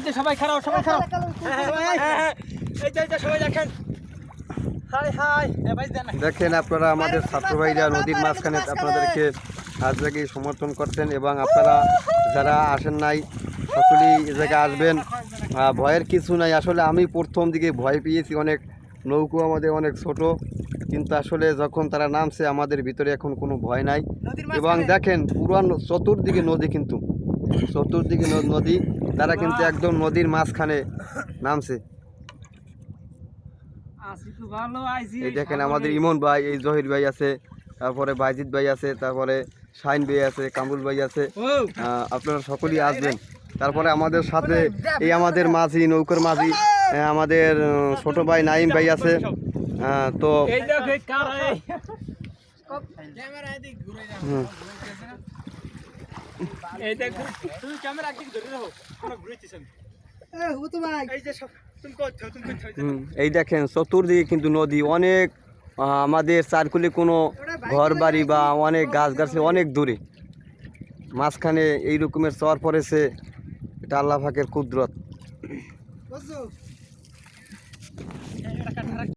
যে সবাই খারাপ সবাই খারাপ এই যে সবাই দেখেন হাই হাই ভাই দেখেন আপনারা আমাদের ছাত্র ভাইরা নদীর মাঝখানে আপনাদেরকে আজ থেকে সমর্থন করছেন এবং আপনারা যারা আসেন নাই সকলেই এ জায়গায় আসবেন। ভয়ের কিছু নাই। আসলে আমি প্রথম দিকে ভয় পেয়েছি অনেক, নৌকো আমাদের অনেক ছোট, কিন্তু আসলে যখন তারা নামছে আমাদের ভিতরে এখন কোনো ভয় নাই। এবং দেখেন পুরান চতুর্দিকে নদী, কিন্তু চতুর্দিকে নদী, তারা কিন্তু একদম নদীর মাঝখানে নামছে। এই দেখেন আমাদের ইমন ভাই, এই জহির ভাই আছে, তারপরে বাইজিৎ ভাই আছে, তারপরে শাহিন ভাই আছে, কামরুল ভাই আছে। আপনারা সকলেই আসবেন। তারপরে আমাদের সাথে এই আমাদের মাঝি, নৌকার মাঝি আমাদের ছোট ভাই নাইম ভাই আছে। তো এই দেখেন চতুর্দিকে কিন্তু নদী, অনেক আমাদের চারকুলে কোনো ঘর বাড়ি বা অনেক গাছ গাছে অনেক দূরে, মাঝখানে এই রকমের চর পড়েছে। এটা আল্লাহ পাকের কুদরত।